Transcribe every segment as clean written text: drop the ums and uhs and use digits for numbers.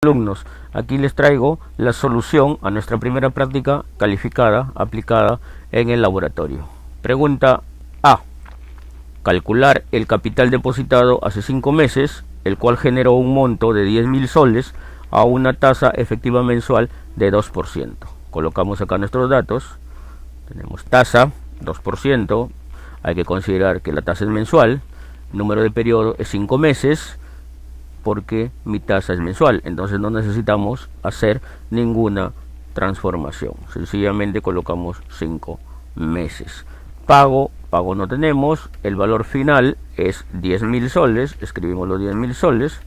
Alumnos, aquí les traigo la solución a nuestra primera práctica calificada aplicada en el laboratorio. Pregunta A. Calcular el capital depositado hace 5 meses, el cual generó un monto de 10.000 soles a una tasa efectiva mensual de 2%. Colocamos acá nuestros datos. Tenemos tasa, 2%. Hay que considerar que la tasa es mensual. Número de periodo es 5 meses. Porque mi tasa es mensual, entonces no necesitamos hacer ninguna transformación, sencillamente colocamos 5 meses. Pago no tenemos, el valor final es 10.000 soles, escribimos los 10.000 soles,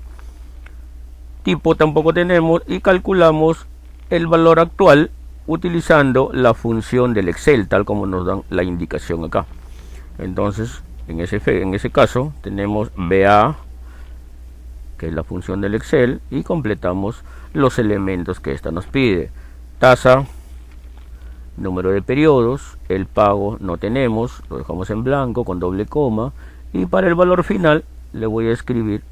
tipo tampoco tenemos y calculamos el valor actual utilizando la función del Excel, tal como nos dan la indicación acá. Entonces, en ese caso, tenemos BA, que es la función del Excel, y completamos los elementos que esta nos pide. Tasa, número de periodos, el pago no tenemos, lo dejamos en blanco con doble coma, y para el valor final le voy a escribir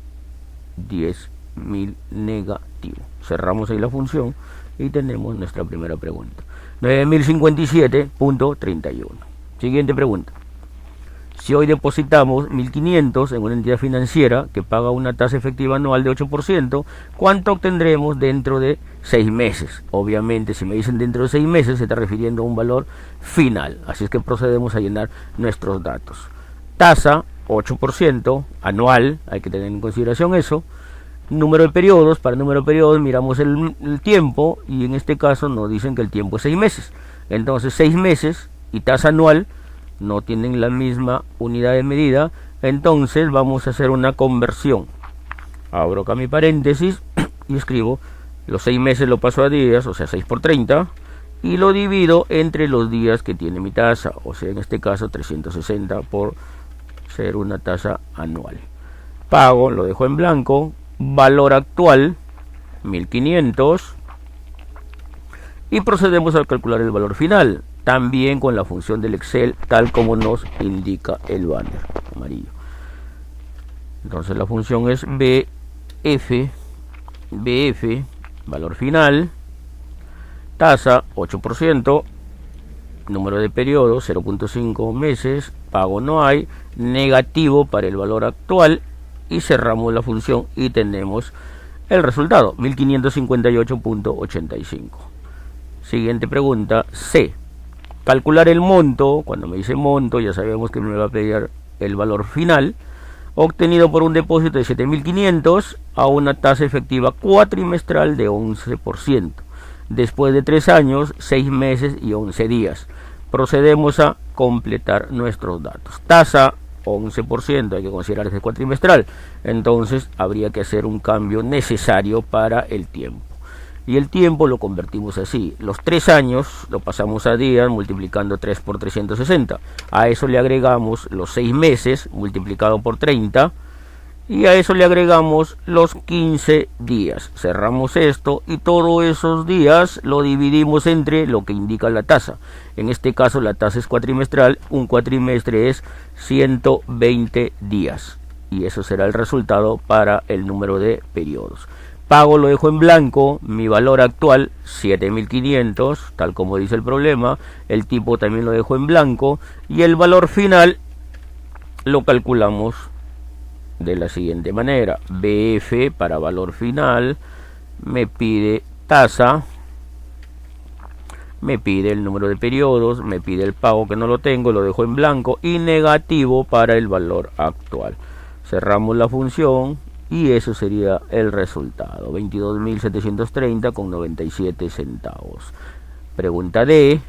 10.000 negativo. Cerramos ahí la función y tenemos nuestra primera pregunta. 9057.31. Siguiente pregunta. Si hoy depositamos 1.500 en una entidad financiera que paga una tasa efectiva anual de 8%, ¿cuánto obtendremos dentro de 6 meses? Obviamente, si me dicen dentro de 6 meses, se está refiriendo a un valor final. Así es que procedemos a llenar nuestros datos. Tasa, 8% anual, hay que tener en consideración eso. Número de periodos, para el número de periodos miramos el tiempo, y en este caso nos dicen que el tiempo es 6 meses. Entonces, 6 meses y tasa anual no tienen la misma unidad de medida, entonces vamos a hacer una conversión. Abro acá mi paréntesis y escribo los 6 meses, lo paso a días, o sea 6 por 30, y lo divido entre los días que tiene mi tasa, o sea en este caso 360 por ser una tasa anual. Pago, lo dejo en blanco, valor actual 1.500, y procedemos a calcular el valor final, también con la función del Excel, tal como nos indica el banner amarillo. Entonces la función es BF, valor final, tasa 8%, número de periodo 0.5 meses, pago no hay, negativo para el valor actual, y cerramos la función y tenemos el resultado, 1.558.85. Siguiente pregunta, C. Calcular el monto. Cuando me dice monto, ya sabemos que me va a pedir el valor final, obtenido por un depósito de 7.500 a una tasa efectiva cuatrimestral de 11%, después de 3 años, 6 meses y 11 días. Procedemos a completar nuestros datos. Tasa 11%, hay que considerar que es cuatrimestral, entonces habría que hacer un cambio necesario para el tiempo. Y el tiempo lo convertimos así, los 3 años lo pasamos a días multiplicando 3 por 360, a eso le agregamos los 6 meses multiplicado por 30, y a eso le agregamos los 15 días, cerramos esto y todos esos días lo dividimos entre lo que indica la tasa. En este caso la tasa es cuatrimestral, un cuatrimestre es 120 días, y eso será el resultado para el número de periodos. Pago lo dejo en blanco, mi valor actual 7.500, tal como dice el problema, el tipo también lo dejo en blanco, y el valor final lo calculamos de la siguiente manera. BF para valor final, me pide tasa, me pide el número de periodos, me pide el pago que no lo tengo, lo dejo en blanco, y negativo para el valor actual. Cerramos la función y eso sería el resultado, 22.730,97 centavos. Pregunta D,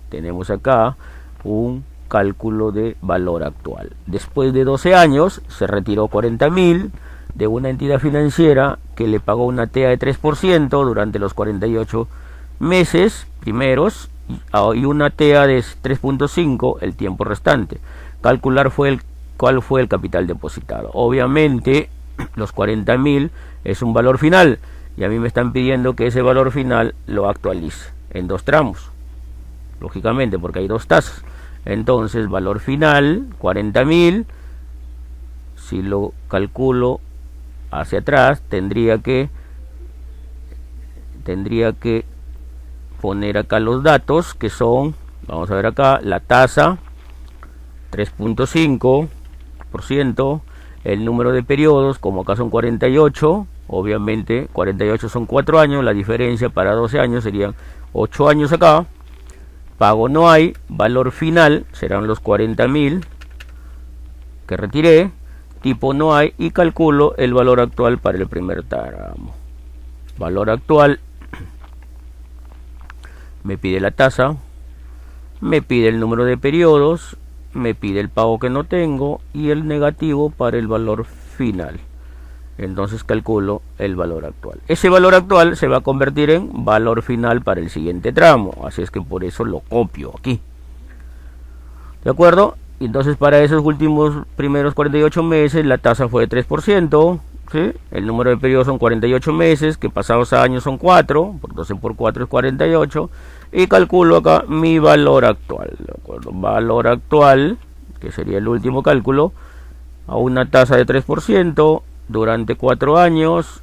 tenemos acá un cálculo de valor actual. Después de 12 años se retiró 40.000 de una entidad financiera que le pagó una TEA de 3% durante los 48 meses primeros y una TEA de 3.5 el tiempo restante. Calcular cuál fue el capital depositado. Obviamente los 40.000 es un valor final y a mí me están pidiendo que ese valor final lo actualice en 2 tramos, lógicamente porque hay 2 tasas. Entonces valor final 40.000, si lo calculo hacia atrás tendría que tendría que poner acá los datos que son, vamos a ver acá, la tasa 3.5%, el número de periodos, como acá son 48, obviamente 48 son 4 años, la diferencia para 12 años serían 8 años acá. Pago no hay, valor final serán los 40.000 que retiré, tipo no hay, y calculo el valor actual para el primer tramo. Valor actual, me pide la tasa, me pide el número de periodos, me pide el pago que no tengo y el negativo para el valor final. Entonces calculo el valor actual. Ese valor actual se va a convertir en valor final para el siguiente tramo, así es que por eso lo copio aquí. ¿De acuerdo? Entonces para esos últimos primeros 48 meses la tasa fue de 3%, ¿sí? El número de periodos son 48 meses, que pasados a años son 4, por 12 por 4 es 48, y calculo acá mi valor actual, ¿de acuerdo? Valor actual, que sería el último cálculo, a una tasa de 3%, durante 4 años,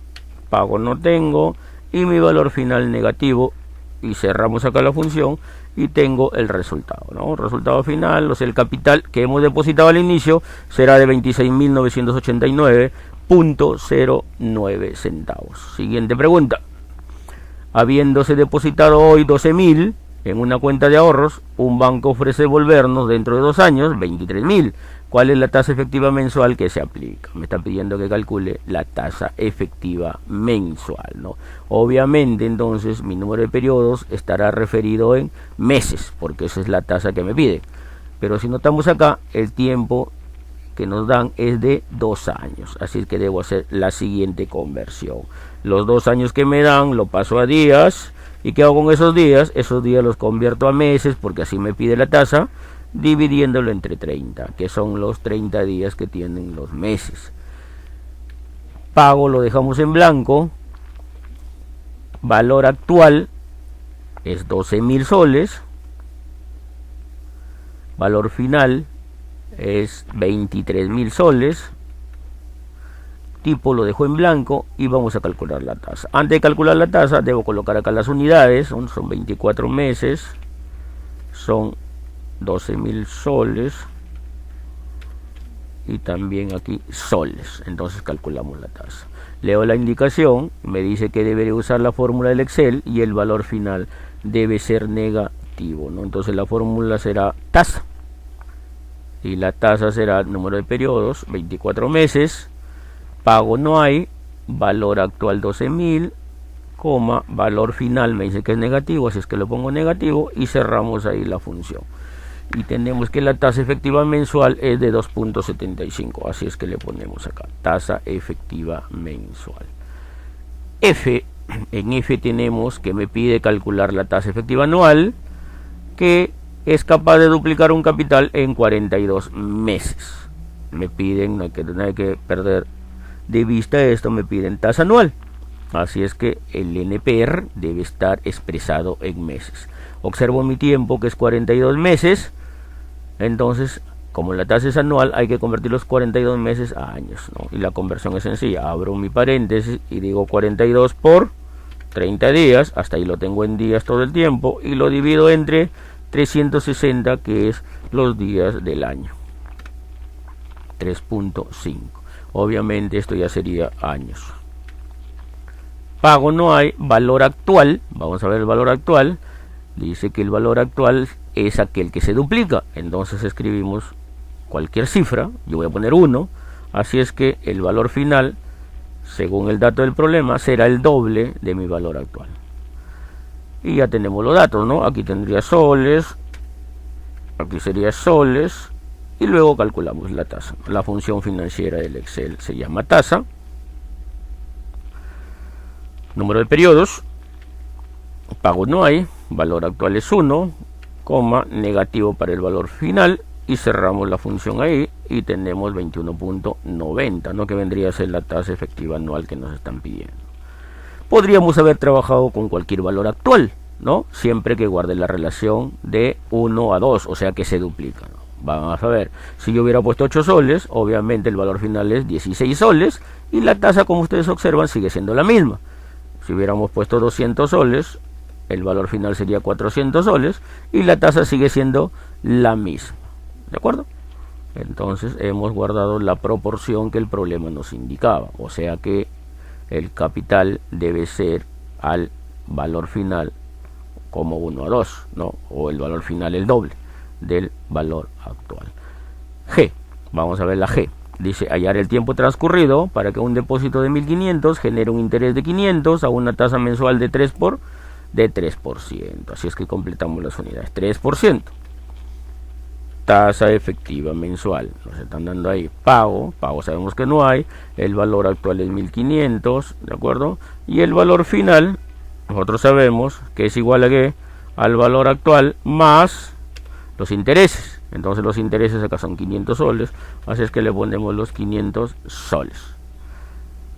pago no tengo, y mi valor final negativo, y cerramos acá la función, y tengo el resultado, ¿no? Resultado final, o sea, el capital que hemos depositado al inicio será de 26.989.09 centavos. Siguiente pregunta. Habiéndose depositado hoy 12.000 en una cuenta de ahorros, un banco ofrece devolvernos dentro de 2 años 23.000. ¿Cuál es la tasa efectiva mensual que se aplica? Me está pidiendo que calcule la tasa efectiva mensual, ¿no? Obviamente, entonces, mi número de periodos estará referido en meses, porque esa es la tasa que me pide. Pero si notamos acá, el tiempo que nos dan es de 2 años. Así es que debo hacer la siguiente conversión. Los 2 años que me dan, lo paso a días. ¿Y qué hago con esos días? Esos días los convierto a meses, porque así me pide la tasa, dividiéndolo entre 30, que son los 30 días que tienen los meses. Pago lo dejamos en blanco. Valor actual es 12.000 soles. Valor final es 23.000 soles. Tipo lo dejo en blanco y vamos a calcular la tasa. Antes de calcular la tasa debo colocar acá las unidades, son 24 meses, son 12.000 soles y también aquí soles. Entonces calculamos la tasa. Leo la indicación, me dice que debería usar la fórmula del Excel y el valor final debe ser negativo, ¿no? Entonces la fórmula será tasa y la tasa será el número de periodos, 24 meses, pago no hay, valor actual 12.000, valor final me dice que es negativo, así es que lo pongo negativo y cerramos ahí la función. Y tenemos que la tasa efectiva mensual es de 2.75, así es que le ponemos acá, tasa efectiva mensual. En F tenemos que me pide calcular la tasa efectiva anual, que es capaz de duplicar un capital en 42 meses. Me piden, no hay que perder de vista esto, me piden tasa anual. Así es que el NPR debe estar expresado en meses. Observo mi tiempo, que es 42 meses. Entonces, como la tasa es anual, hay que convertir los 42 meses a años, ¿no? Y la conversión es sencilla. Abro mi paréntesis y digo 42 por 30 días. Hasta ahí lo tengo en días todo el tiempo. Y lo divido entre 360, que es los días del año. 3.5. Obviamente esto ya sería años. Pago no hay, valor actual. Vamos a ver el valor actual. Dice que el valor actual es aquel que se duplica. Entonces escribimos cualquier cifra. Yo voy a poner 1. Así es que el valor final, según el dato del problema, será el doble de mi valor actual. Y ya tenemos los datos, ¿no? Aquí tendría soles. Aquí sería soles. Y luego calculamos la tasa. La función financiera del Excel se llama tasa. Número de periodos. Pago no hay. Valor actual es 1, negativo para el valor final. Y cerramos la función ahí. Y tenemos 21.90, ¿no? Que vendría a ser la tasa efectiva anual que nos están pidiendo. Podríamos haber trabajado con cualquier valor actual, ¿no? Siempre que guarde la relación de 1 a 2, o sea que se duplica, ¿no? Vamos a ver, si yo hubiera puesto 8 soles, obviamente el valor final es 16 soles y la tasa, como ustedes observan, sigue siendo la misma. Si hubiéramos puesto 200 soles, el valor final sería 400 soles y la tasa sigue siendo la misma. ¿De acuerdo? Entonces hemos guardado la proporción que el problema nos indicaba. O sea que el capital debe ser al valor final como 1 a 2, ¿no? O el valor final el doble del valor actual. G. Vamos a ver la G. Dice hallar el tiempo transcurrido para que un depósito de 1500 genere un interés de 500 a una tasa mensual de 3%. Así es que completamos las unidades. 3%. Tasa efectiva mensual. Nos están dando ahí pago. Pago sabemos que no hay. El valor actual es 1500. ¿De acuerdo? Y el valor final, nosotros sabemos que es igual a ¿qué? Al valor actual más los intereses. Entonces los intereses acá son 500 soles. Así es que le ponemos los 500 soles.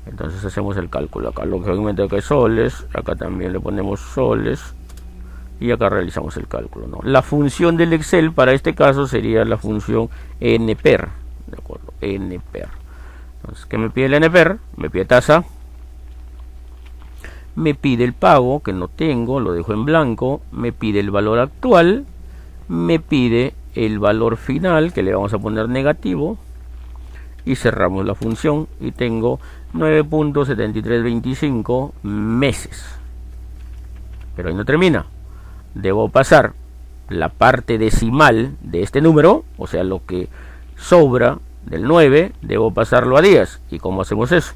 Entonces hacemos el cálculo. Acá lógicamente acá es soles. Acá también le ponemos soles. Y acá realizamos el cálculo, ¿no? La función del Excel para este caso sería la función NPER. ¿De acuerdo? NPER. Entonces, ¿qué me pide el NPER? Me pide tasa. Me pide el pago, que no tengo, lo dejo en blanco. Me pide el valor actual. Me pide el valor final, que le vamos a poner negativo. Y cerramos la función. Y tengo 9.7325 meses. Pero ahí no termina. Debo pasar la parte decimal de este número, o sea, lo que sobra del 9, debo pasarlo a días. ¿Y cómo hacemos eso?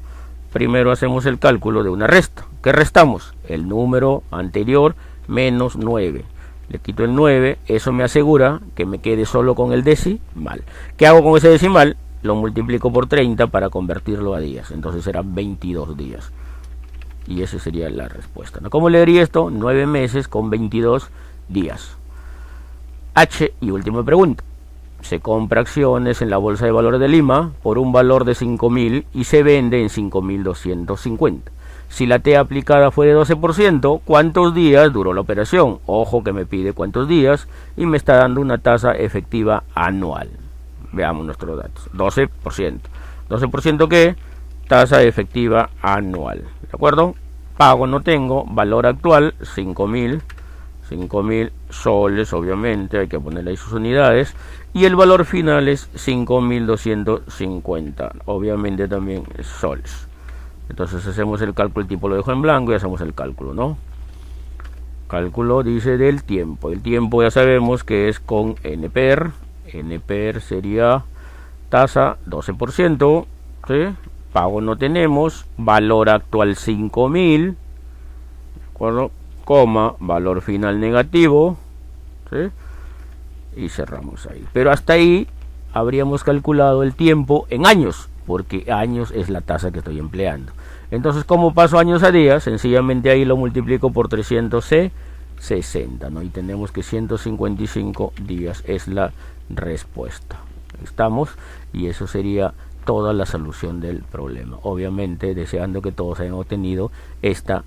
Primero hacemos el cálculo de una resta. ¿Qué restamos? El número anterior menos 9. Le quito el 9, eso me asegura que me quede solo con el decimal. ¿Qué hago con ese decimal? Lo multiplico por 30 para convertirlo a días. Entonces será 22 días. Y esa sería la respuesta, ¿no? ¿Cómo leería esto? 9 meses con 22 días. H y última pregunta. Se compra acciones en la Bolsa de Valores de Lima por un valor de 5.000 y se vende en 5.250. Si la T aplicada fue de 12%, ¿cuántos días duró la operación? Ojo que me pide cuántos días y me está dando una tasa efectiva anual. Veamos nuestros datos. 12%. ¿12% qué? Tasa efectiva anual. ¿De acuerdo? Pago no tengo. Valor actual 5.000 soles, obviamente. Hay que ponerle ahí sus unidades. Y el valor final es 5.250. Obviamente también soles. Entonces hacemos el cálculo. El tipo lo dejo en blanco y hacemos el cálculo, ¿no? Cálculo dice del tiempo. El tiempo ya sabemos que es con NPER. NPER sería tasa 12%. ¿Sí? Pago no tenemos, valor actual 5.000, ¿de acuerdo? Coma, valor final negativo, ¿sí? Y cerramos ahí. Pero hasta ahí habríamos calculado el tiempo en años, porque años es la tasa que estoy empleando. Entonces, ¿cómo paso años a días? Sencillamente ahí lo multiplico por 360, ¿no? Y tenemos que 155 días es la respuesta. Estamos, y eso sería toda la solución del problema. Obviamente deseando que todos hayan obtenido esta